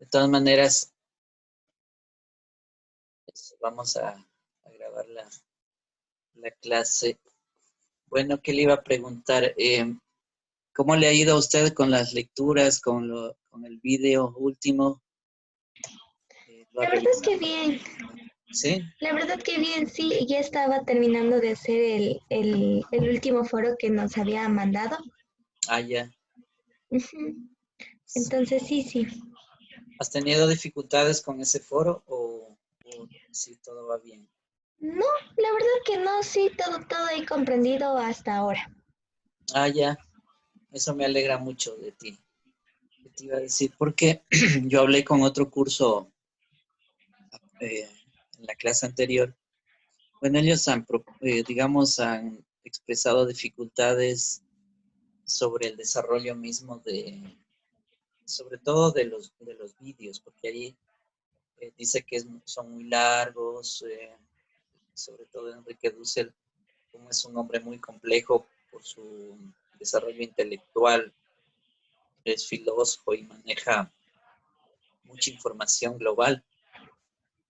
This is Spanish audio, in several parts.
De todas maneras, vamos a grabar la clase. Bueno, ¿qué le iba a preguntar? ¿Cómo le ha ido a usted con las lecturas, con el video último? ¿Lo ha La verdad revisado? que bien, ¿Sí? la verdad que bien, sí, ya estaba terminando de hacer el último foro que nos había mandado. Ah, ya. Ujú. Entonces sí. ¿Has tenido dificultades con ese foro o sí todo va bien? No, la verdad que no, sí, todo he comprendido hasta ahora. Ah, ya. Eso me alegra mucho de ti. ¿Qué te iba a decir? Porque yo hablé con otro curso eh, en la clase anterior. Bueno, ellos digamos, han expresado dificultades sobre el desarrollo mismo sobre todo de los vídeos, porque ahí dice que son muy largos, sobre todo Enrique Dussel, como es un hombre muy complejo por su desarrollo intelectual, es filósofo y maneja mucha información global.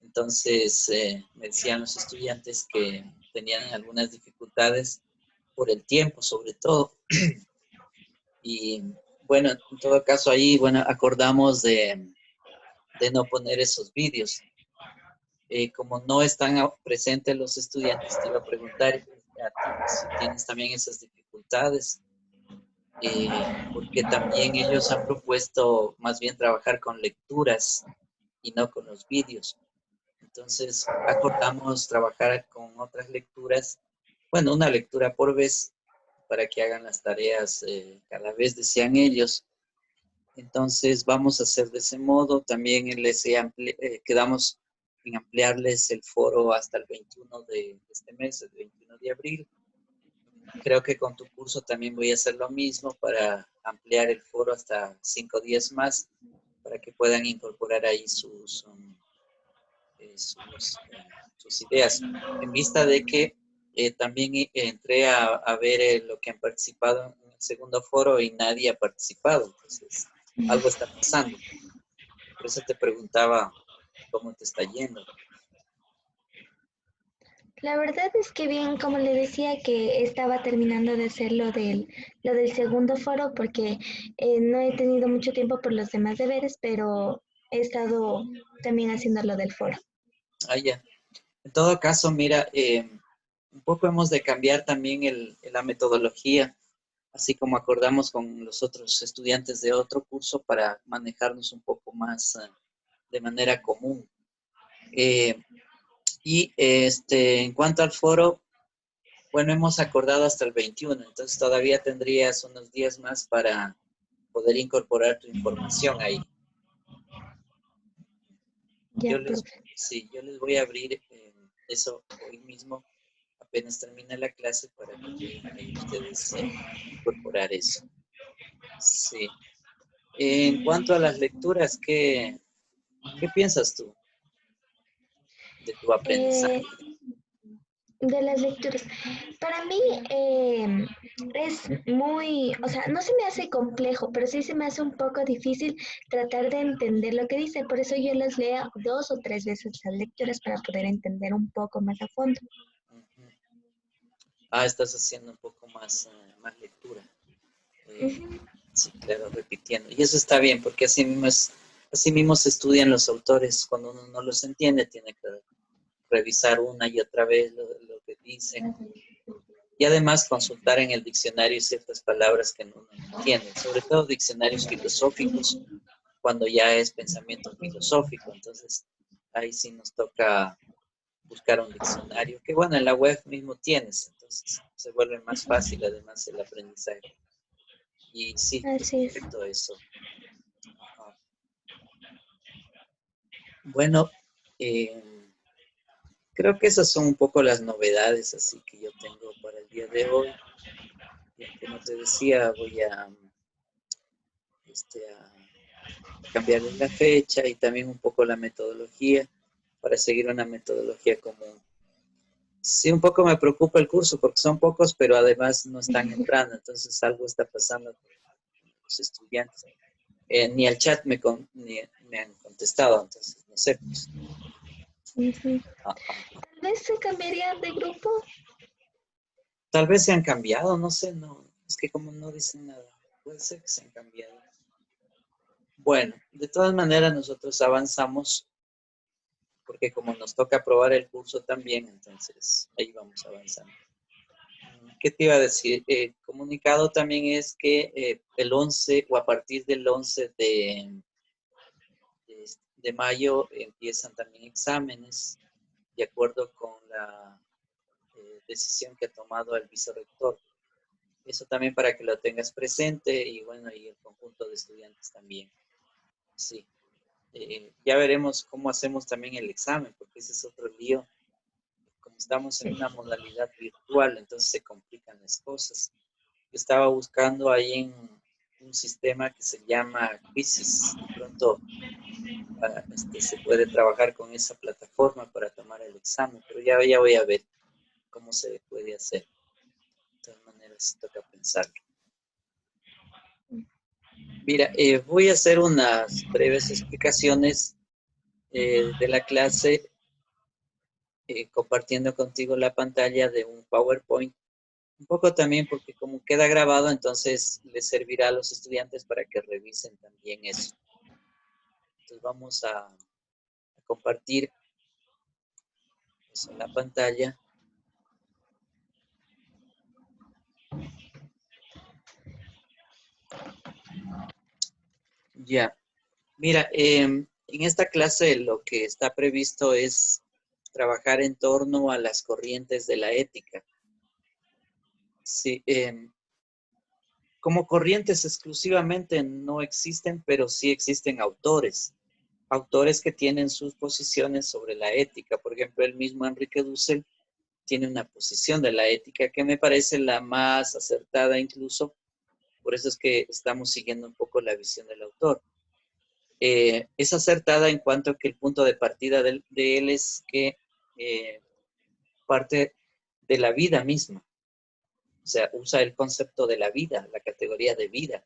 Entonces, me decían los estudiantes que tenían algunas dificultades por el tiempo, sobre todo. Y bueno, en todo caso ahí, bueno, acordamos de no poner esos vídeos. Como no están presentes los estudiantes, te iba a preguntar a ti si tienes también esas dificultades, porque también ellos han propuesto más bien trabajar con lecturas y no con los vídeos. Entonces, acordamos trabajar con otras lecturas, bueno, una lectura por vez para que hagan las tareas cada vez, decían ellos. Entonces, vamos a hacer de ese modo. También quedamos en ampliarles el foro hasta el 21 de este mes, el 21 de abril. Creo que con tu curso también voy a hacer lo mismo para ampliar el foro hasta 5 días más, para que puedan incorporar ahí sus ideas. En vista de que también entré a ver lo que han participado en el segundo foro y nadie ha participado, entonces algo está pasando. Por eso te preguntaba cómo te está yendo. La verdad es que bien, como le decía, que estaba terminando de hacer lo del segundo foro porque no he tenido mucho tiempo por los demás deberes, pero he estado también haciendo lo del foro. Ah, ya. En todo caso, mira, un poco hemos de cambiar también la metodología, así como acordamos con los otros estudiantes de otro curso para manejarnos un poco más de manera común. Y en cuanto al foro, bueno, hemos acordado hasta el 21, entonces todavía tendrías unos días más para poder incorporar tu información ahí. Ya, profe. Sí, yo les voy a abrir eso hoy mismo, apenas termine la clase, para que puedan ahí ustedes incorporar eso. Sí. En cuanto a las lecturas, ¿qué piensas tú de tu Eh, aprendizaje? de las lecturas. Para mí es muy, o sea, no se me hace complejo, pero sí se me hace un poco difícil tratar de entender lo que dice. Por eso yo las leo 2 o 3 veces las lecturas para poder entender un poco más a fondo. Ujú. Ah, estás haciendo un poco más lectura. Eh, Ujú. sí, claro, repitiendo. Y eso está bien, porque así mismo se estudian los autores. Cuando uno no los entiende, tiene que revisar una y otra vez lo que dicen. Y además consultar en el diccionario ciertas palabras que uno no entiende, sobre todo diccionarios filosóficos, cuando ya es pensamiento filosófico. Entonces, ahí sí nos toca buscar un diccionario, que bueno, en la web mismo tienes, entonces se vuelve más fácil además el aprendizaje. Y sí, es Así es. correcto eso. Ajá. Bueno, eh, creo que esas son un poco las novedades así que yo tengo para el día de hoy. Como te decía, voy a cambiarles la fecha y también un poco la metodología para seguir una metodología común. Sí, un poco me preocupa el curso porque son pocos, pero además no están entrando, entonces algo está pasando con los estudiantes. Ni al chat me han contestado, entonces no sé, pues. Ujú. Ajá. Tal vez se cambiaría de grupo. Tal vez se han cambiado, no sé, no, es que como no dicen nada, puede ser que se han cambiado. Bueno, de todas maneras nosotros avanzamos porque como nos toca aprobar el curso también, entonces ahí vamos avanzando. ¿Qué te iba a decir? Comunicado también es que el 11 o a partir del 11 de mayo empiezan también exámenes de acuerdo con la decisión que ha tomado el vicerrector. Eso también para que lo tengas presente y bueno, y el conjunto de estudiantes también. Sí. Ya veremos cómo hacemos también el examen, porque ese es otro lío. Como estamos en una modalidad virtual, entonces se complican las cosas. Yo estaba buscando ahí en un sistema que se llama Quizzes. De pronto se puede trabajar con esa plataforma para tomar el examen, pero ya voy a ver cómo se puede hacer. De todas maneras, toca pensarlo. Mira, voy a hacer unas breves explicaciones de la clase compartiendo contigo la pantalla de un PowerPoint. Un poco también porque como queda grabado, entonces les servirá a los estudiantes para que revisen también eso. Entonces vamos a compartir eso en la pantalla. Ya, mira, en esta clase lo que está previsto es trabajar en torno a las corrientes de la ética. Sí, como corrientes exclusivamente no existen, pero sí existen autores. Autores que tienen sus posiciones sobre la ética. Por ejemplo, el mismo Enrique Dussel tiene una posición de la ética que me parece la más acertada incluso. Por eso es que estamos siguiendo un poco la visión del autor. Es acertada en cuanto a que el punto de partida de él es que parte de la vida misma. O sea, usa el concepto de la vida, la categoría de vida.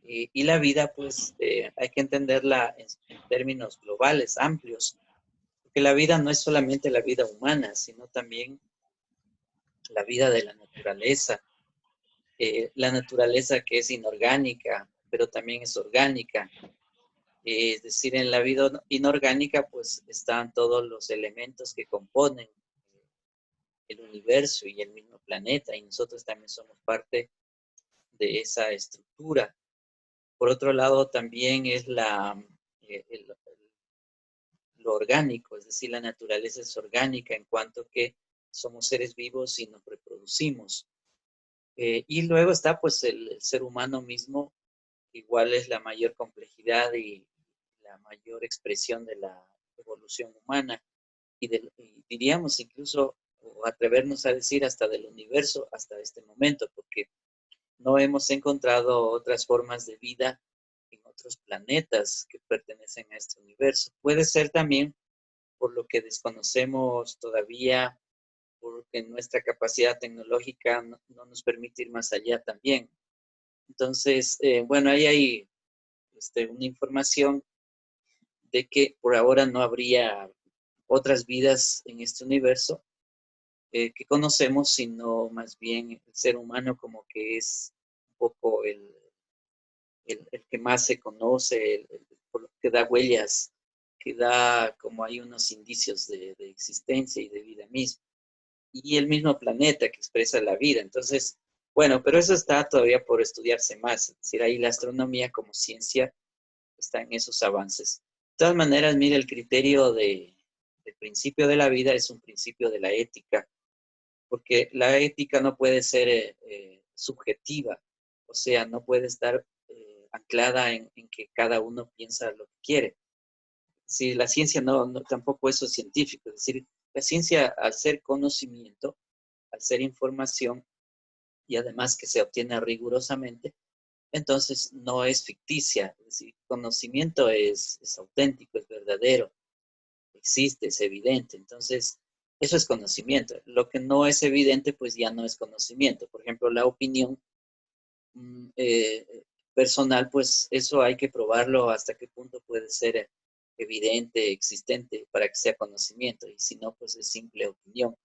Y la vida, pues, hay que entenderla en términos globales, amplios, porque la vida no es solamente la vida humana, sino también la vida de la naturaleza que es inorgánica, pero también es orgánica. Es decir, en la vida inorgánica, pues, están todos los elementos que componen el universo y el mismo planeta, y nosotros también somos parte de esa estructura. Por otro lado, también es lo orgánico, es decir, la naturaleza es orgánica en cuanto que somos seres vivos y nos reproducimos. Y luego está pues el ser humano mismo, igual es la mayor complejidad y la mayor expresión de la evolución humana y diríamos incluso, o atrevernos a decir hasta del universo hasta este momento, porque no hemos encontrado otras formas de vida en otros planetas que pertenecen a este universo. Puede ser también por lo que desconocemos todavía, porque nuestra capacidad tecnológica no nos permite ir más allá también. Entonces, bueno, ahí hay una información de que por ahora no habría otras vidas en este universo que conocemos, sino más bien el ser humano como que es un poco el que más se conoce, por lo que da huellas, que da como hay unos indicios de existencia y de vida misma. Y el mismo planeta que expresa la vida. Entonces, bueno, pero eso está todavía por estudiarse más. Es decir, ahí la astronomía como ciencia está en esos avances. De todas maneras, mire, el criterio de principio de la vida es un principio de la ética, porque la ética no puede ser subjetiva, o sea, no puede estar anclada en que cada uno piensa lo que quiere. Si la ciencia tampoco eso es científico, es decir, la ciencia al ser conocimiento, al ser información y además que se obtiene rigurosamente, entonces no es ficticia, es decir, conocimiento es auténtico, es verdadero, existe, es evidente. Entonces, eso es conocimiento. Lo que no es evidente, pues ya no es conocimiento. Por ejemplo, la opinión personal, pues eso hay que probarlo hasta qué punto puede ser evidente, existente, para que sea conocimiento, y si no, pues es simple opinión.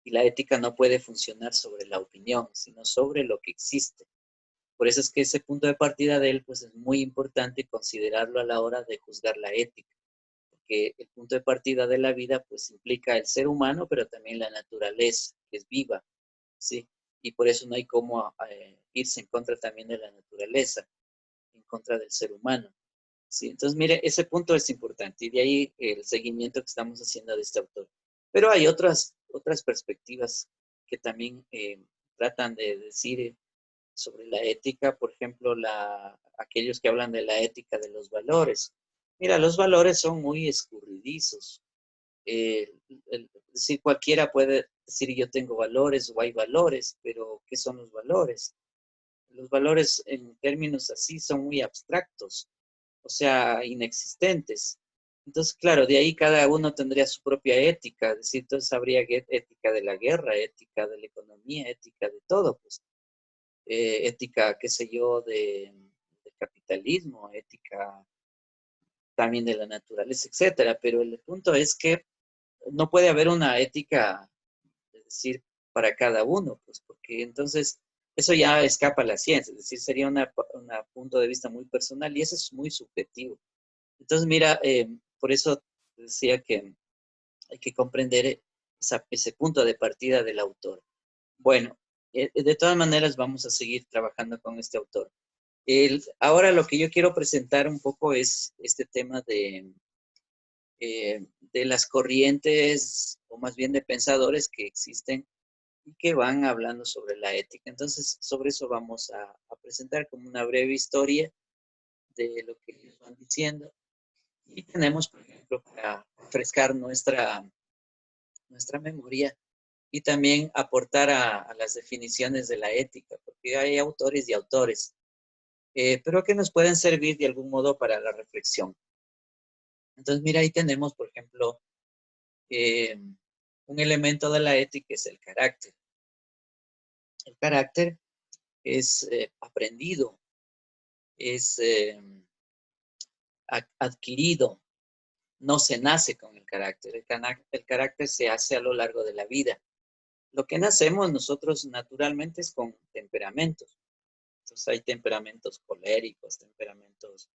Y la ética no puede funcionar sobre la opinión, sino sobre lo que existe. Por eso es que ese punto de partida de él, pues es muy importante considerarlo a la hora de juzgar la ética, porque el punto de partida de la vida, pues implica el ser humano, pero también la naturaleza, que es viva, ¿sí? Y por eso no hay cómo irse en contra también de la naturaleza, en contra del ser humano, ¿sí? Entonces, mire, ese punto es importante, y de ahí el seguimiento que estamos haciendo de este autor. Pero hay otras perspectivas que también tratan de decir sobre la ética, por ejemplo, aquellos que hablan de la ética de los valores. Mira, los valores son muy escurridizos. Es decir, cualquiera puede decir yo tengo valores o hay valores, pero ¿qué son los valores? Los valores en términos así son muy abstractos, o sea, inexistentes. Entonces, claro, de ahí cada uno tendría su propia ética, es decir, entonces habría ética de la guerra, ética de la economía, ética de todo, pues ética, qué sé yo, de capitalismo, ética también de la naturaleza, etcétera. Pero el punto es que no puede haber una ética, es decir, para cada uno, pues, porque entonces eso ya escapa a la ciencia, es decir, sería un punto de vista muy personal y eso es muy subjetivo. Entonces, mira, por eso decía que hay que comprender ese punto de partida del autor. Bueno, de todas maneras vamos a seguir trabajando con este autor. Ahora lo que yo quiero presentar un poco es este tema de las corrientes, o más bien de pensadores que existen y que van hablando sobre la ética. Entonces, sobre eso vamos a presentar como una breve historia de lo que ellos van diciendo. Y tenemos, por ejemplo, para refrescar nuestra memoria y también aportar a las definiciones de la ética, porque hay autores y autores, pero que nos pueden servir de algún modo para la reflexión. Entonces, mira, ahí tenemos, por ejemplo, un elemento de la ética es el carácter. El carácter es aprendido, es adquirido, no se nace con el carácter. El carácter se hace a lo largo de la vida. Lo que nacemos nosotros naturalmente es con temperamentos. Entonces hay temperamentos coléricos, temperamentos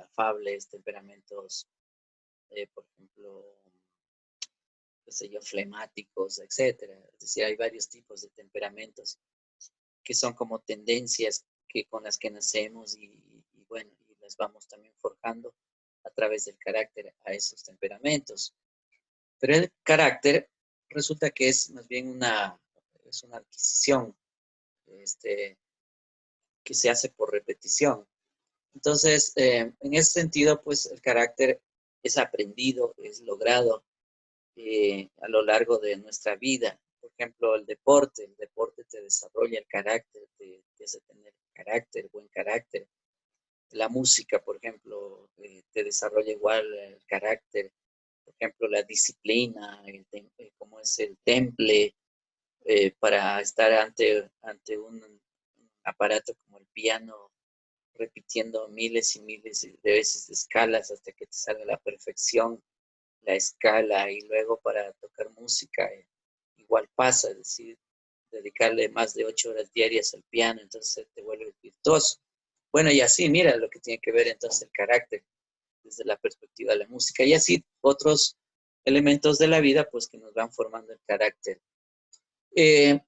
afables, temperamentos, por ejemplo, qué sé yo, flemáticos, etcétera. Es decir, hay varios tipos de temperamentos que son como tendencias con las que nacemos y bueno, y las vamos también forjando a través del carácter a esos temperamentos. Pero el carácter resulta que es más bien es una adquisición que se hace por repetición. Entonces, en ese sentido, pues el carácter es aprendido, es logrado a lo largo de nuestra vida. Por ejemplo, el deporte te desarrolla el carácter, te hace tener carácter, buen carácter. La música, por ejemplo, te desarrolla igual el carácter. Por ejemplo, la disciplina, cómo es el temple para estar ante un aparato como el piano, repitiendo miles y miles de veces escalas hasta que te salga la perfección, la escala, y luego para tocar música igual pasa, es decir, dedicarle más de 8 horas diarias al piano, entonces te vuelves virtuoso. Bueno, y así, mira lo que tiene que ver entonces el carácter desde la perspectiva de la música, y así otros elementos de la vida, pues que nos van formando el carácter. El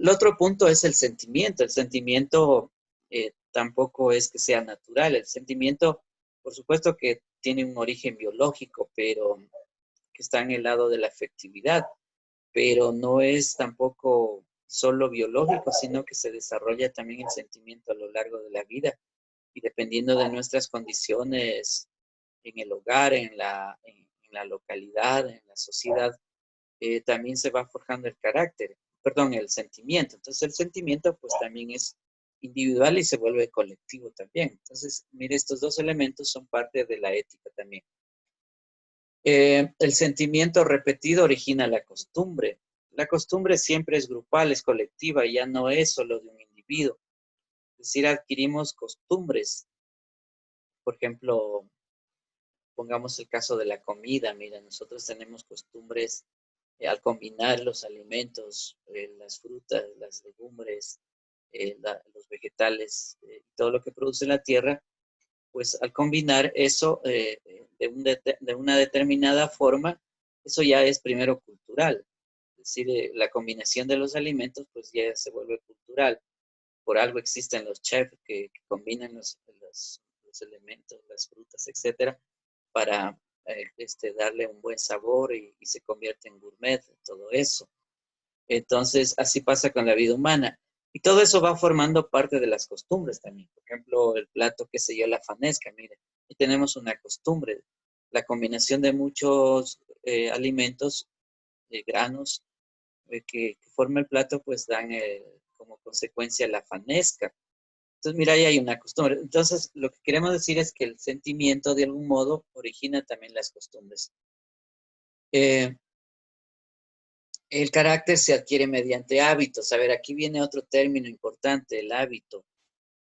otro punto es el sentimiento. El sentimiento tampoco es que sea natural. El sentimiento, por supuesto que tiene un origen biológico, pero que está en el lado de la afectividad, pero no es tampoco solo biológico, sino que se desarrolla también el sentimiento a lo largo de la vida y dependiendo de nuestras condiciones en el hogar, en la localidad, en la sociedad, también se va forjando el carácter, perdón, el sentimiento. Entonces el sentimiento pues también es individual y se vuelve colectivo también. Entonces, mire, estos dos elementos son parte de la ética también. El sentimiento repetido origina la costumbre. La costumbre siempre es grupal, es colectiva, ya no es solo de un individuo. Es decir, adquirimos costumbres. Por ejemplo, pongamos el caso de la comida. Mira, nosotros tenemos costumbres al combinar los alimentos, las frutas, las legumbres, los vegetales, todo lo que produce la tierra, pues al combinar eso de una determinada forma, eso ya es primero cultural. Es decir, la combinación de los alimentos pues ya se vuelve cultural. Por algo existen los chefs que combinan los elementos, las frutas, etcétera, para darle un buen sabor y se convierte en gourmet, todo eso. Entonces, así pasa con la vida humana. Y todo eso va formando parte de las costumbres también. Por ejemplo, el plato, qué sé yo, la fanesca, mire, y tenemos una costumbre, la combinación de muchos alimentos, granos, que forma el plato, pues dan como consecuencia la fanesca. Entonces, mira, ahí hay una costumbre. Entonces, lo que queremos decir es que el sentimiento, de algún modo, origina también las costumbres. Eh, el carácter se adquiere mediante hábitos. A ver, aquí viene otro término importante, el hábito.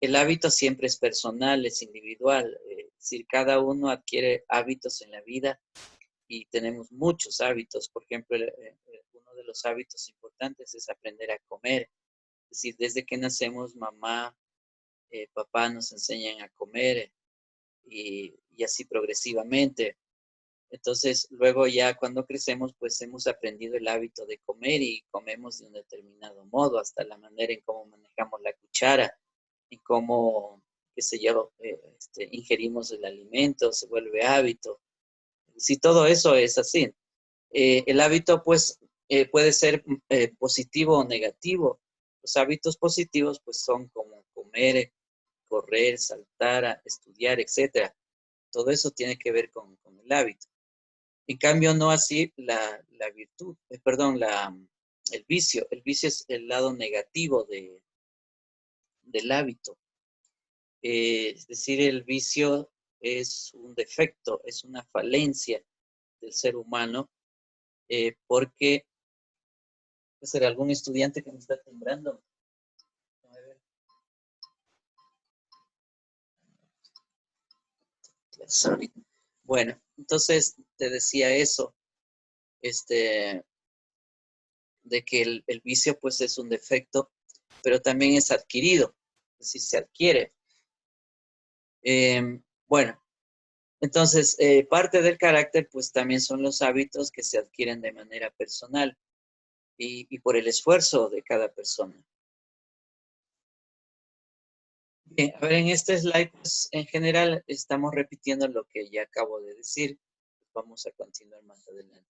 El hábito siempre es personal, es individual. Es decir, cada uno adquiere hábitos en la vida y tenemos muchos hábitos. Por ejemplo, uno de los hábitos importantes es aprender a comer. Es decir, desde que nacemos, mamá, papá nos enseñan a comer y así progresivamente. Entonces, luego ya cuando crecemos, pues hemos aprendido el hábito de comer y comemos de un determinado modo, hasta la manera en cómo manejamos la cuchara, en cómo, qué sé yo, ingerimos el alimento, se vuelve hábito. Si todo eso es así. El hábito, pues, puede ser positivo o negativo. Los hábitos positivos, pues, son como comer, correr, saltar, estudiar, etcétera. Todo eso tiene que ver con el hábito. En cambio, no así la virtud, perdón, el vicio. El vicio es el lado negativo del hábito. Es decir, el vicio es un defecto, es una falencia del ser humano, porque puede ser algún estudiante que me está timbrando. Sorry. Bueno, entonces te decía eso, de que el vicio pues es un defecto, pero también es adquirido, es decir, se adquiere. Bueno, entonces parte del carácter pues también son los hábitos que se adquieren de manera personal y por el esfuerzo de cada persona. Bien, a ver, en este slide pues en general estamos repitiendo lo que ya acabo de decir. Vamos a continuar más adelante.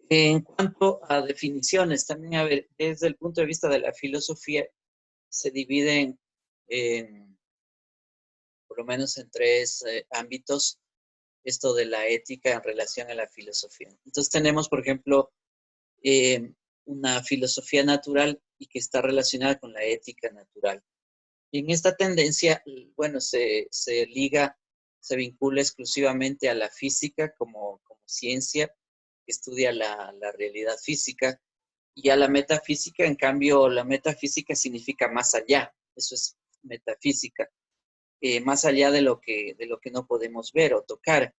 En cuanto a definiciones, también, a ver, desde el punto de vista de la filosofía, se dividen por lo menos en tres ámbitos, esto de la ética en relación a la filosofía. Entonces tenemos, por ejemplo, una filosofía natural y que está relacionada con la ética natural. Y en esta tendencia, bueno, se liga, se vincula exclusivamente a la física como ciencia, que estudia la realidad física, y a la metafísica. En cambio, la metafísica significa más allá, eso es metafísica, más allá de lo que no podemos ver o tocar.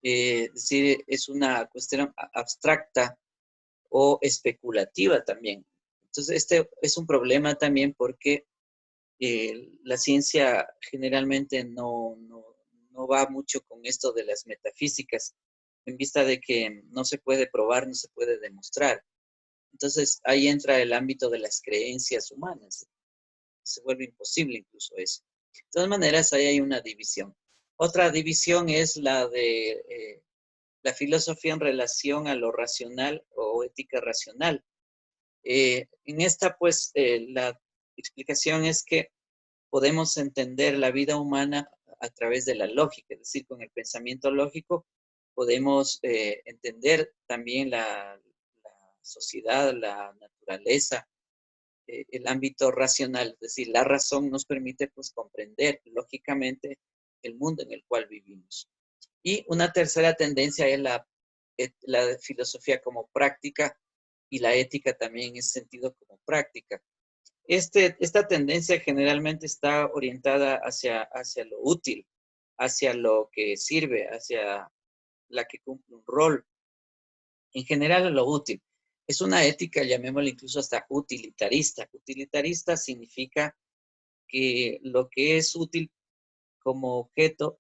Es decir, es una cuestión abstracta o especulativa también. Entonces, este es un problema también porque la ciencia generalmente no va mucho con esto de las metafísicas, en vista de que no se puede probar, no se puede demostrar. Entonces, ahí entra el ámbito de las creencias humanas. Se vuelve imposible incluso eso. De todas maneras, ahí hay una división. Otra división es la de la filosofía en relación a lo racional o ética racional. En esta, pues, la explicación es que podemos entender la vida humana a través de la lógica, es decir, con el pensamiento lógico podemos entender también la sociedad, la naturaleza, el ámbito racional, es decir, la razón nos permite pues comprender lógicamente el mundo en el cual vivimos. Y una tercera tendencia es la filosofía como práctica y la ética también es sentido como práctica. Esta tendencia generalmente está orientada hacia lo útil, hacia lo que sirve, hacia la que cumple un rol, en general lo útil. Es una ética, llamémosla incluso hasta utilitarista. Utilitarista significa que lo que es útil como objeto,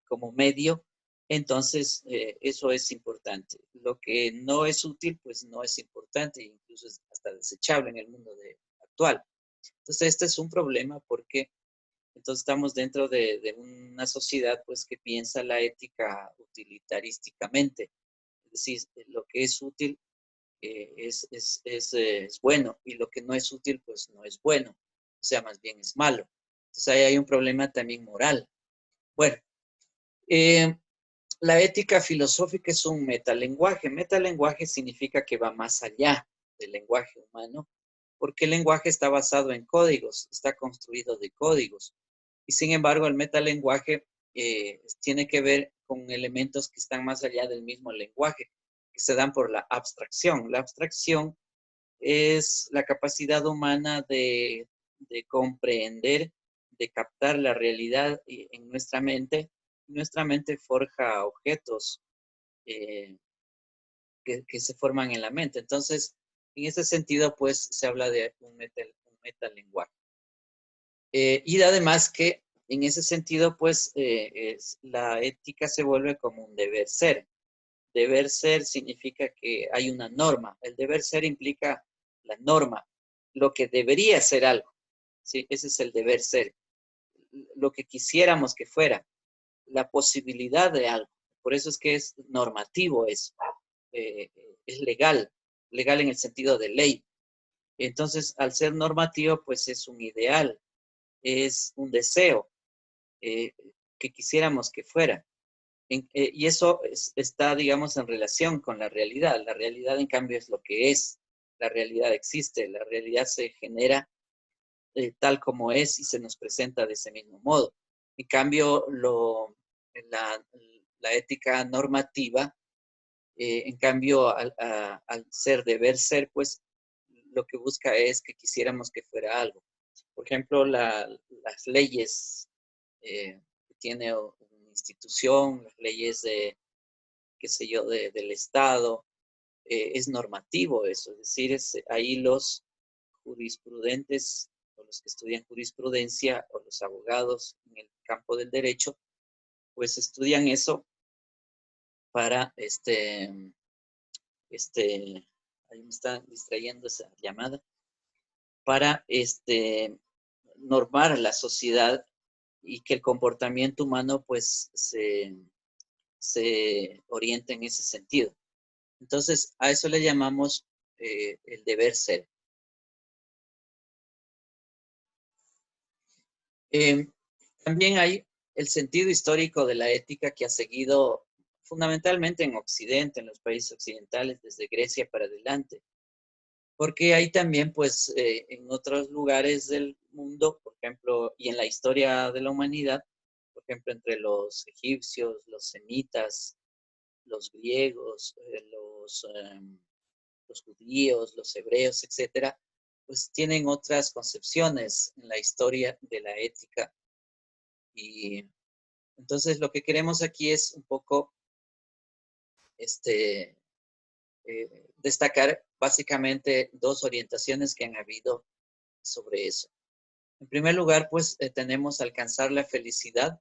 como medio, entonces eso es importante. Lo que no es útil, pues no es importante, incluso es hasta desechable en el mundo actual. Entonces este es un problema porque entonces estamos dentro de una sociedad pues que piensa la ética utilitarísticamente. Es decir, lo que es útil es bueno y lo que no es útil pues no es bueno. O sea, más bien es malo. Entonces ahí hay un problema también moral. Bueno, eh, la ética filosófica es un metalenguaje. Metalenguaje significa que va más allá del lenguaje humano, porque el lenguaje está basado en códigos, está construido de códigos. Y sin embargo, el metalenguaje tiene que ver con elementos que están más allá del mismo lenguaje, que se dan por la abstracción. La abstracción es la capacidad humana de comprender, de captar la realidad en nuestra mente. Nuestra mente forja objetos eh, que se forman en la mente. Entonces, en ese sentido, pues se habla de un metalenguaje. Y además que en ese sentido, pues la ética se vuelve como un deber ser. Deber ser significa que hay una norma. El deber ser implica la norma, lo que debería ser algo. ¿Sí? Ese es el deber ser. Lo que quisiéramos que fuera, la posibilidad de algo. Por eso es que es normativo eso. Eh, es legal, legal en el sentido de ley. Entonces, al ser normativo, pues es un ideal, es un deseo eh, que quisiéramos que fuera. Y eso está, digamos, en relación con la realidad. La realidad, en cambio, es lo que es. La realidad existe, la realidad se genera tal como es y se nos presenta de ese mismo modo. En cambio, la, la ética normativa, en cambio, al ser deber ser, pues lo que busca es que quisiéramos que fuera algo. Por ejemplo, las leyes que tiene una institución, las leyes de, qué sé yo, del Estado, es normativo eso, es decir, ahí los jurisprudentes o los que estudian jurisprudencia o los abogados en el campo del derecho, pues estudian eso para ahí me está distrayendo esa llamada, para normar la sociedad y que el comportamiento humano pues se oriente en ese sentido. Entonces, a eso le llamamos el deber ser. Eh, También hay el sentido histórico de la ética que ha seguido fundamentalmente en Occidente, en los países occidentales, desde Grecia para adelante. Porque hay también, pues, en otros lugares del mundo, por ejemplo, y en la historia de la humanidad, por ejemplo, entre los egipcios, los semitas, los griegos, los judíos, los hebreos, etcétera, pues tienen otras concepciones en la historia de la ética. Y entonces lo que queremos aquí es un poco este, destacar básicamente dos orientaciones que han habido sobre eso. En primer lugar, pues tenemos alcanzar la felicidad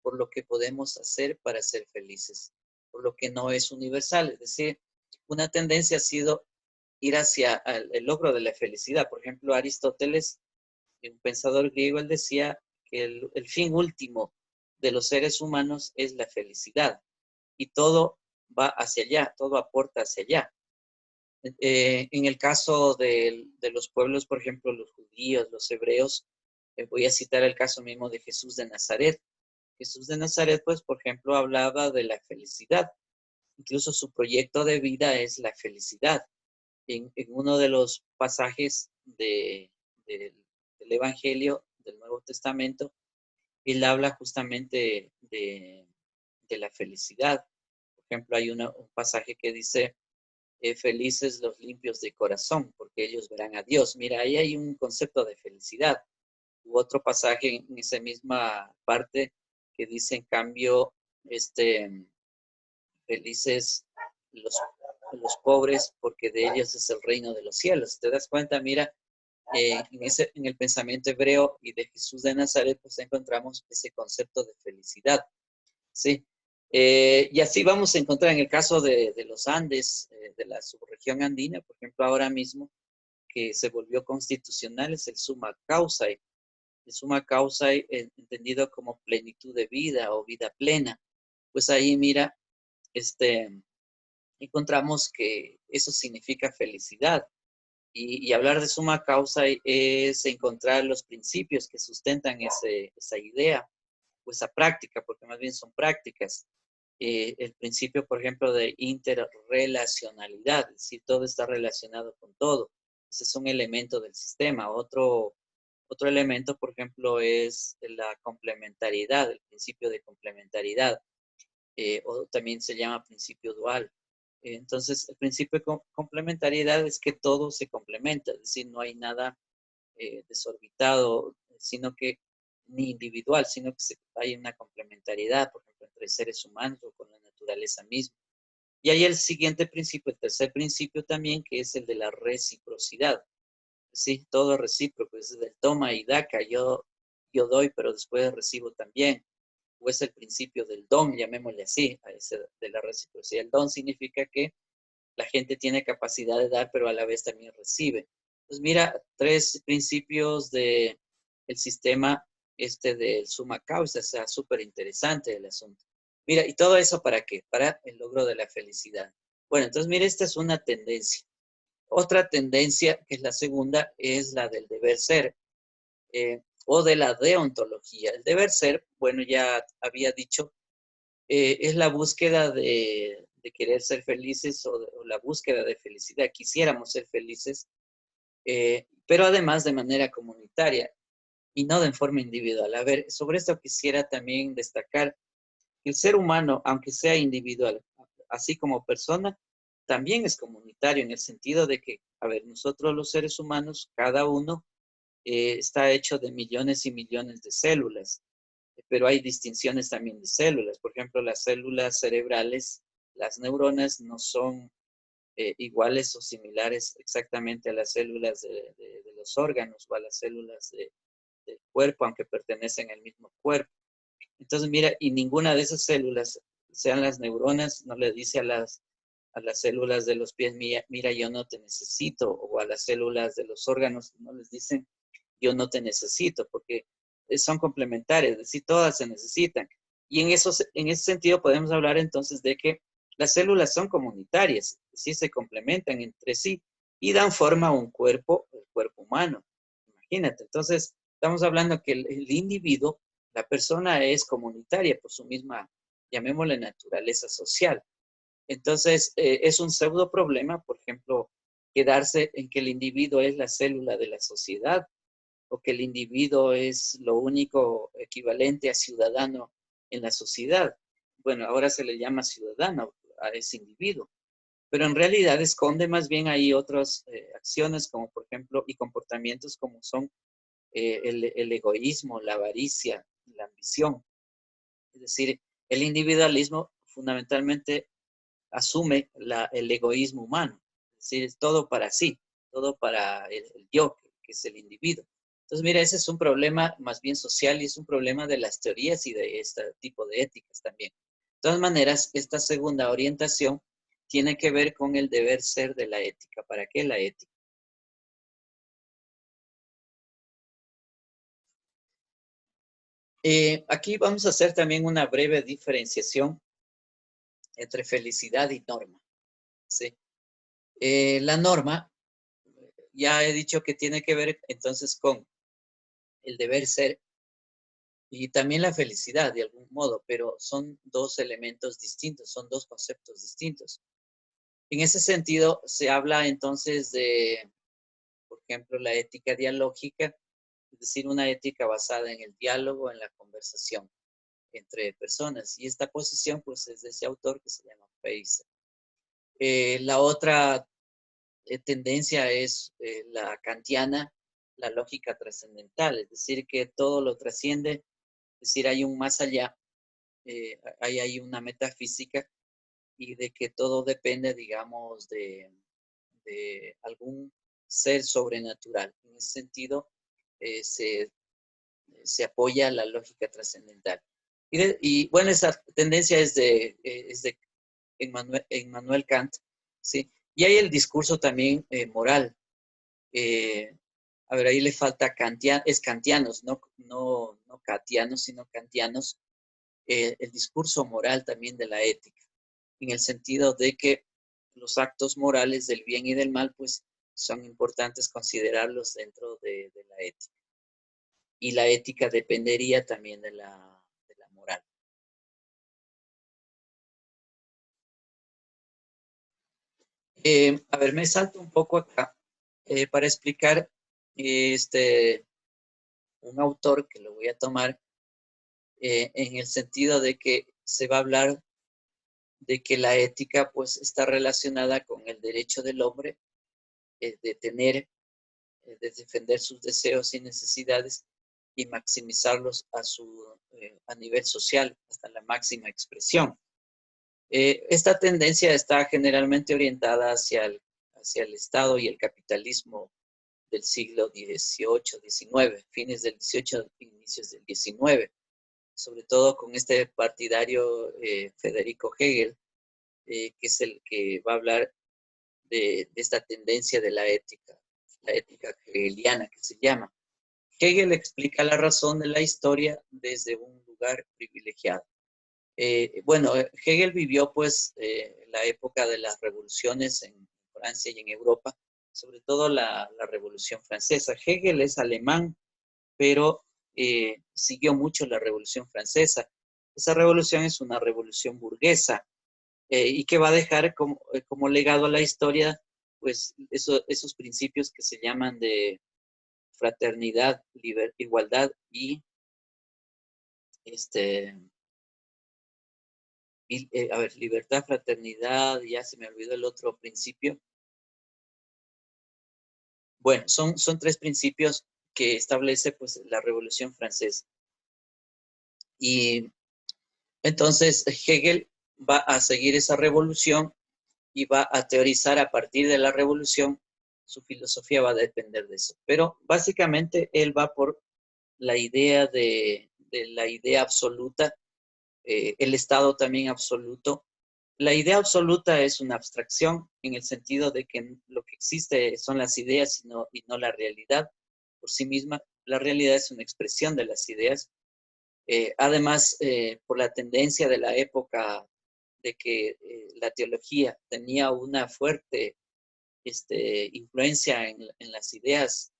por lo que podemos hacer para ser felices, por lo que no es universal. Es decir, una tendencia ha sido ir hacia el logro de la felicidad. Por ejemplo, Aristóteles, un pensador griego, él decía que el fin último de los seres humanos es la felicidad y todo va hacia allá, todo aporta hacia allá. En el caso de los pueblos, por ejemplo, los judíos, los hebreos, voy a citar el caso mismo de Jesús de Nazaret. Jesús de Nazaret, pues, por ejemplo, hablaba de la felicidad. Incluso su proyecto de vida es la felicidad. En uno de los pasajes del Evangelio del Nuevo Testamento, él habla justamente de la felicidad. Por ejemplo, hay un pasaje que dice, felices los limpios de corazón, porque ellos verán a Dios. Mira, ahí hay un concepto de felicidad. u otro pasaje en esa misma parte que dice, en cambio, felices los, los pobres, porque de ellos es el reino de los cielos. ¿Te das cuenta? Mira, en el pensamiento hebreo y de Jesús de Nazaret, pues encontramos ese concepto de felicidad, ¿sí? Y así vamos a encontrar en el caso de los Andes, de la subregión andina, por ejemplo, ahora mismo, que se volvió constitucional, es el summa causa. El summa causa entendido como plenitud de vida o vida plena. Pues ahí, mira, encontramos que eso significa felicidad. Y hablar de suma causa es encontrar los principios que sustentan esa idea o esa práctica, porque más bien son prácticas. El principio, por ejemplo, de interrelacionalidad, es decir, todo está relacionado con todo. Ese es un elemento del sistema. Otro elemento, por ejemplo, es la complementariedad, el principio de complementariedad, o también se llama principio dual. Entonces, el principio de complementariedad es que todo se complementa, es decir, no hay nada desorbitado, sino que ni individual, sino que hay una complementariedad, por ejemplo, entre seres humanos o con la naturaleza misma. Y hay el siguiente principio, el tercer principio también, que es el de la reciprocidad. Sí, todo recíproco, es del toma y daca, yo doy, pero después recibo también. O es el principio del don, llamémosle así, a ese de la reciprocidad. El don significa que la gente tiene capacidad de dar, pero a la vez también recibe. Pues mira, tres principios del sistema del summa causa, o sea, súper interesante el asunto. Mira, ¿y todo eso para qué? Para el logro de la felicidad. Bueno, entonces mira, esta es una tendencia. Otra tendencia, que es la segunda, es la del deber ser, o de la deontología. El deber ser, bueno, ya había dicho, es la búsqueda de querer ser felices o la búsqueda de felicidad. Quisiéramos ser felices, pero además de manera comunitaria y no de forma individual. A ver, sobre esto quisiera también destacar que el ser humano, aunque sea individual, así como persona, también es comunitario en el sentido de que, a ver, nosotros los seres humanos, cada uno está hecho de millones y millones de células, pero hay distinciones también de células. Por ejemplo, las células cerebrales, las neuronas, no son iguales o similares exactamente a las células de los órganos o a las células del cuerpo, aunque pertenecen al mismo cuerpo. Entonces, mira, y ninguna de esas células, sean las neuronas, no le dice a las células de los pies, mira, yo no te necesito, o a las células de los órganos, no les dicen, yo no te necesito, porque son complementarias, es decir, todas se necesitan. Y en ese sentido podemos hablar entonces de que las células son comunitarias, es decir, se complementan entre sí y dan forma a un cuerpo, el cuerpo humano. Imagínate, entonces estamos hablando que el individuo, la persona es comunitaria por su misma, llamémosle, naturaleza social. Entonces, es un pseudo problema, por ejemplo, quedarse en que el individuo es la célula de la sociedad o que el individuo es lo único equivalente a ciudadano en la sociedad. Bueno, ahora se le llama ciudadano a ese individuo, pero en realidad esconde más bien ahí otras acciones como por ejemplo y comportamientos como son el egoísmo, la avaricia, la ambición. Es decir, el individualismo fundamentalmente asume el egoísmo humano, es decir, es todo para sí, todo para el yo, que es el individuo. Entonces, mira, ese es un problema más bien social y es un problema de las teorías y de este tipo de éticas también. De todas maneras, esta segunda orientación tiene que ver con el deber ser de la ética. ¿Para qué la ética? Aquí vamos a hacer también una breve diferenciación entre felicidad y norma. ¿Sí? La norma, ya he dicho que tiene que ver entonces con el deber ser y también la felicidad de algún modo, pero son dos elementos distintos, son dos conceptos distintos. En ese sentido, se habla entonces de, por ejemplo, la ética dialógica, es decir, una ética basada en el diálogo, en la conversación entre personas. Y esta posición, pues, es de ese autor que se llama Fraser. La otra tendencia es la kantiana, la lógica trascendental, es decir, que todo lo trasciende, es decir, hay un más allá, hay una metafísica y de que todo depende, digamos, de algún ser sobrenatural. En ese sentido, se apoya la lógica trascendental. Y bueno, esa tendencia es de Immanuel Kant, ¿sí? Y hay el discurso también moral. A ver, ahí le falta kantianos, no kantianos, sino kantianos, el discurso moral también de la ética, en el sentido de que los actos morales del bien y del mal, pues son importantes considerarlos dentro de la ética. Y la ética dependería también de la moral. A ver, me salto un poco acá para explicar este, un autor que lo voy a tomar en el sentido de que se va a hablar de que la ética pues está relacionada con el derecho del hombre de tener, de defender sus deseos y necesidades y maximizarlos a nivel social, hasta la máxima expresión. Esta tendencia está generalmente orientada hacia el Estado y el capitalismo del siglo XVIII, XIX, fines del XVIII, inicios del XIX, sobre todo con este partidario Federico Hegel, que es el que va a hablar de esta tendencia de la ética hegeliana que se llama. Hegel explica la razón de la historia desde un lugar privilegiado. Bueno, Hegel vivió pues la época de las revoluciones en Francia y en Europa, sobre todo la Revolución Francesa. Hegel es alemán, pero siguió mucho la Revolución Francesa. Esa revolución es una revolución burguesa y que va a dejar como legado a la historia pues esos principios que se llaman de fraternidad, igualdad y este, a ver, libertad, fraternidad, ya se me olvidó el otro principio. Bueno, son tres principios que establece pues la Revolución Francesa. Y entonces Hegel va a seguir esa revolución y va a teorizar a partir de la revolución, su filosofía va a depender de eso. Pero básicamente él va por la idea de la idea absoluta, el Estado también absoluto. La idea absoluta es una abstracción en el sentido de que lo que existe son las ideas y no la realidad por sí misma. La realidad es una expresión de las ideas. Además, por la tendencia de la época de que la teología tenía una fuerte influencia en las ideas,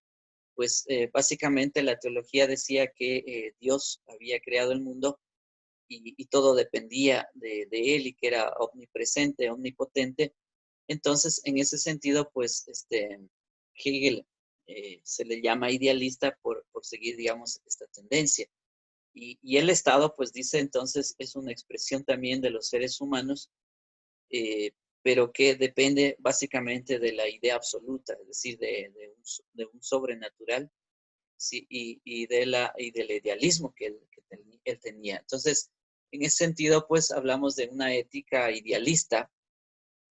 pues básicamente la teología decía que Dios había creado el mundo y todo dependía de él y que era omnipresente, omnipotente. Entonces, en ese sentido, pues Hegel se le llama idealista por seguir, digamos, esta tendencia. Y el Estado, pues dice entonces, es una expresión también de los seres humanos, eh, pero que depende básicamente de la idea absoluta, es decir, de un sobrenatural, ¿sí? Y del idealismo él tenía. Entonces, en ese sentido, pues hablamos de una ética idealista,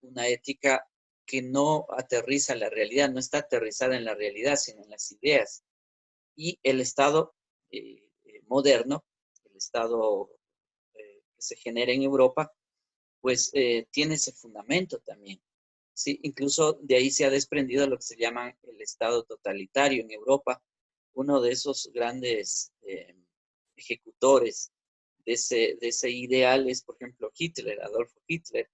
una ética que no aterriza la realidad, no está aterrizada en la realidad, sino en las ideas. Y el Estado moderno, el Estado que se genera en Europa, pues tiene ese fundamento también. Sí, incluso de ahí se ha desprendido lo que se llama el Estado totalitario en Europa. Uno de esos grandes ejecutores de ese ideal es, por ejemplo, Hitler, Adolfo Hitler,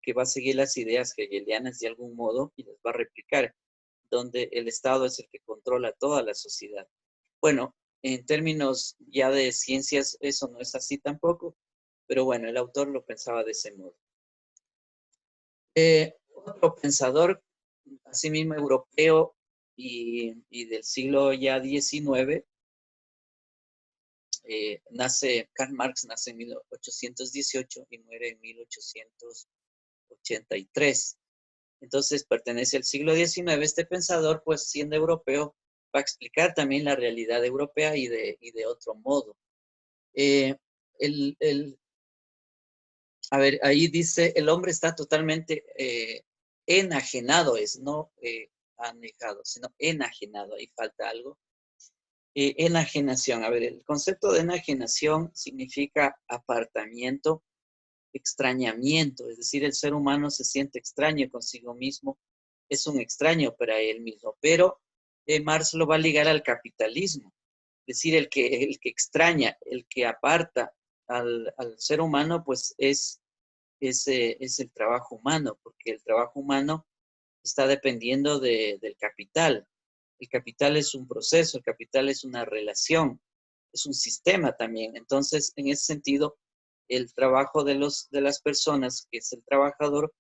que va a seguir las ideas hegelianas de algún modo y las va a replicar, donde el Estado es el que controla toda la sociedad. Bueno, en términos ya de ciencias, eso no es así tampoco, pero bueno, el autor lo pensaba de ese modo. Otro pensador, asimismo europeo y del siglo ya XIX, Karl Marx nace en 1818 y muere en 1883. Entonces pertenece al siglo XIX. Este pensador, pues siendo europeo, va a explicar también la realidad europea y de otro modo. Eh, el, el, a ver, ahí dice, el hombre está totalmente enajenado, no anejado, sino enajenado, ahí falta algo. Enajenación, a ver, el concepto de enajenación significa apartamiento, extrañamiento, es decir, el ser humano se siente extraño consigo mismo, es un extraño para él mismo, pero Marx lo va a ligar al capitalismo, es decir, el que extraña, el que aparta al ser humano, pues es el trabajo humano, porque el trabajo humano está dependiendo del capital. El capital es un proceso, el capital es una relación, es un sistema también. Entonces, en ese sentido, el trabajo de las personas, que es el trabajador,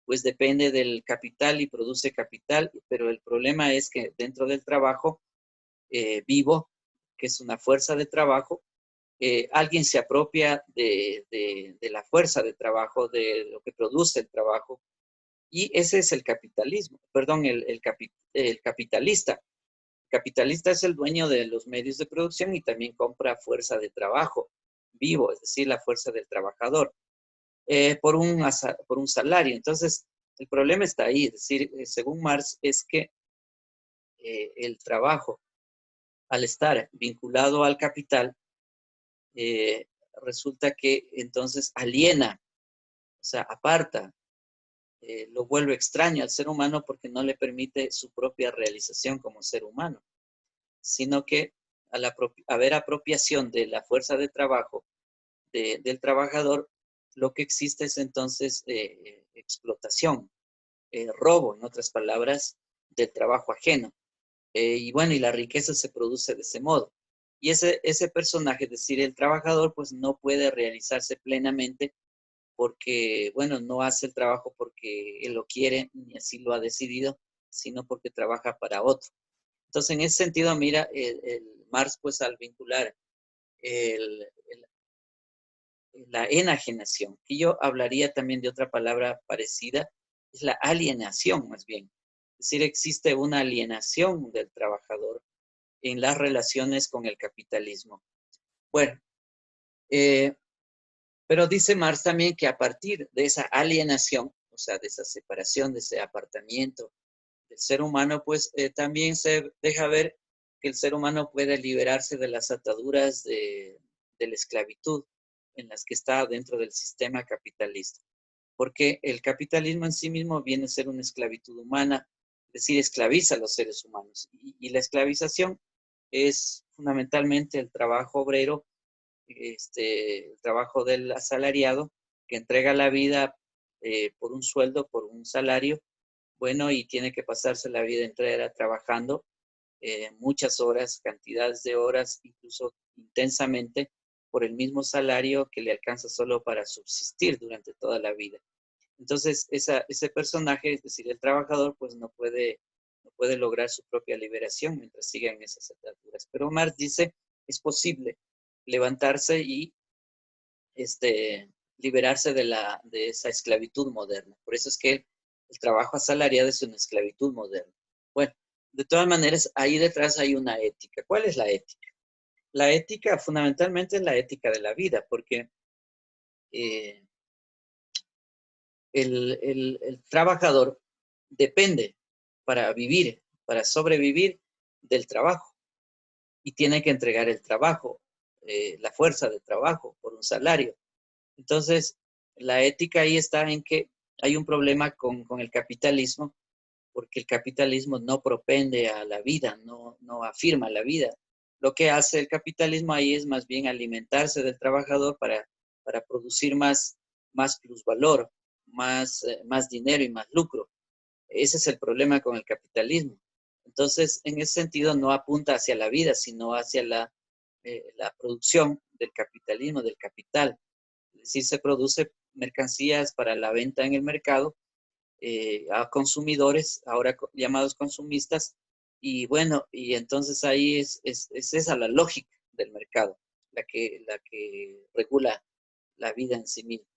pues depende del capital y produce capital, pero el problema es que dentro del trabajo vivo, que es una fuerza de trabajo, alguien se apropia de la fuerza de trabajo, de lo que produce el trabajo, y ese es el capitalismo, perdón, el capitalista. El capitalista es el dueño de los medios de producción y también compra fuerza de trabajo vivo, es decir, la fuerza del trabajador, por un salario. Entonces, el problema está ahí, es decir, según Marx, es que el trabajo, al estar vinculado al capital, eh, resulta que entonces aliena, o sea, aparta, lo vuelve extraño al ser humano porque no le permite su propia realización como ser humano, sino que al haber apropiación de la fuerza de trabajo del trabajador, lo que existe es entonces explotación, robo, en otras palabras, del trabajo ajeno. Y bueno, y la riqueza se produce de ese modo. Y ese personaje, es decir, el trabajador, pues no puede realizarse plenamente porque, bueno, no hace el trabajo porque él lo quiere, ni así lo ha decidido, sino porque trabaja para otro. Entonces, en ese sentido, mira, el Marx, pues al vincular el, el, la enajenación, y yo hablaría también de otra palabra parecida, es la alienación más bien. Es decir, existe una alienación del trabajador en las relaciones con el capitalismo. Bueno, pero dice Marx también que a partir de esa alienación, o sea, de esa separación, de ese apartamiento del ser humano, pues también se deja ver que el ser humano puede liberarse de las ataduras de la esclavitud en las que está dentro del sistema capitalista. Porque el capitalismo en sí mismo viene a ser una esclavitud humana, es decir, esclaviza a los seres humanos. Y la esclavización es fundamentalmente el trabajo obrero, el trabajo del asalariado, que entrega la vida por un sueldo, por un salario, bueno, y tiene que pasarse la vida entera trabajando muchas horas, cantidades de horas, incluso intensamente, por el mismo salario que le alcanza solo para subsistir durante toda la vida. Entonces, ese personaje, es decir, el trabajador, pues no puede lograr su propia liberación mientras siga en esas ataduras. Pero Marx dice, es posible levantarse y liberarse de esa esclavitud moderna. Por eso es que el trabajo asalariado es una esclavitud moderna. Bueno, de todas maneras, ahí detrás hay una ética. ¿Cuál es la ética? La ética fundamentalmente es la ética de la vida, porque eh, el trabajador depende para vivir, para sobrevivir del trabajo y tiene que entregar el trabajo, la fuerza de trabajo por un salario. Entonces, la ética ahí está en que hay un problema con el capitalismo, porque el capitalismo no propende a la vida, no afirma la vida. Lo que hace el capitalismo ahí es más bien alimentarse del trabajador para producir más plusvalor, más dinero y más lucro. Ese es el problema con el capitalismo. Entonces, en ese sentido, no apunta hacia la vida, sino hacia la producción del capitalismo, del capital. Es decir, se produce mercancías para la venta en el mercado a consumidores, ahora llamados consumistas, y bueno, y entonces ahí es esa la lógica del mercado, la que regula la vida en sí misma.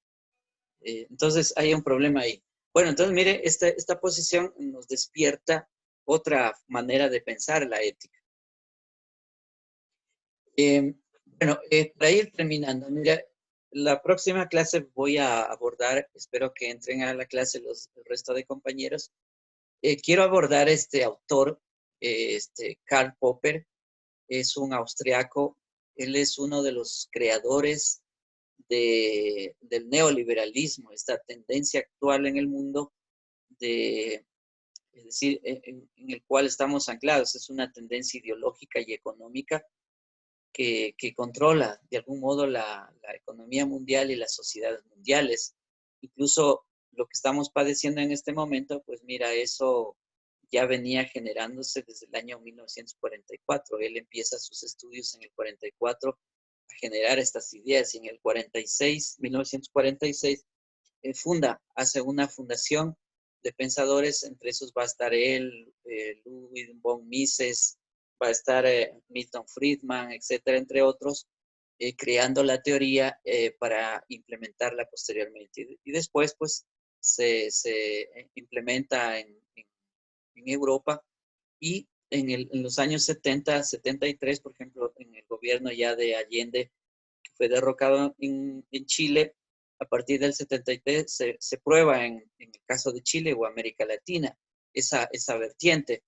Entonces hay un problema ahí. Bueno, entonces mire, esta posición nos despierta otra manera de pensar la ética. Bueno, para ir terminando, mira, la próxima clase voy a abordar, espero que entren a la clase el resto de compañeros. Quiero abordar este autor, Karl Popper, es un austriaco, él es uno de los creadores del neoliberalismo, esta tendencia actual en el mundo, es decir, en el cual estamos anclados. Es una tendencia ideológica y económica que controla de algún modo la economía mundial y las sociedades mundiales. Incluso lo que estamos padeciendo en este momento, pues mira, eso ya venía generándose desde el año 1944. Él empieza sus estudios en el 44 a generar estas ideas y en el 46, 1946, hace una fundación de pensadores, entre esos va a estar él, Ludwig von Mises, va a estar Milton Friedman, etcétera, entre otros, creando la teoría para implementarla posteriormente. Y después, pues, se implementa en Europa y en los años 70, 73, por ejemplo, en el gobierno ya de Allende, que fue derrocado en Chile, a partir del 73 se prueba en el caso de Chile o América Latina esa vertiente.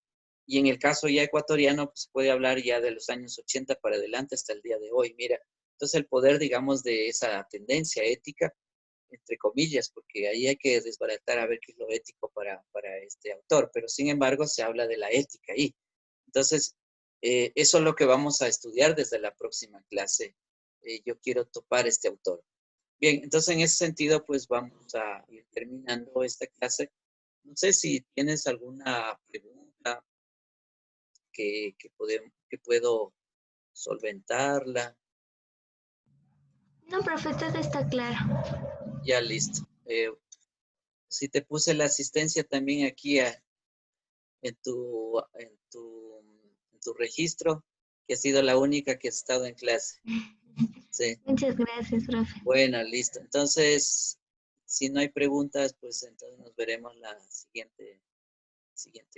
Y en el caso ya ecuatoriano, pues se puede hablar ya de los años 80 para adelante hasta el día de hoy. Mira, entonces el poder, digamos, de esa tendencia ética, entre comillas, porque ahí hay que desbaratar a ver qué es lo ético para este autor, pero sin embargo se habla de la ética ahí. Entonces, eso es lo que vamos a estudiar desde la próxima clase. Yo quiero topar este autor. Bien, entonces en ese sentido, pues vamos a ir terminando esta clase. No sé si tienes alguna pregunta que puedo solventarla. No, profe, todo está claro. Ya listo. Si te puse la asistencia también aquí en tu registro, que ha sido la única que ha estado en clase. Sí. Muchas gracias, profe. Bueno, listo. Entonces, si no hay preguntas, pues entonces nos veremos la siguiente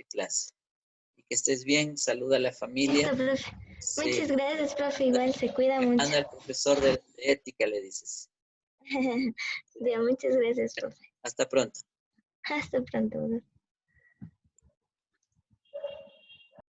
clase. Y que estés bien, saluda a la familia. Listo, profe. Sí. Muchas gracias, profe. Igual se cuida mucho. Anda al profesor de ética, le dices. Ya, muchas gracias, profe. Hasta pronto. Hasta pronto, profe.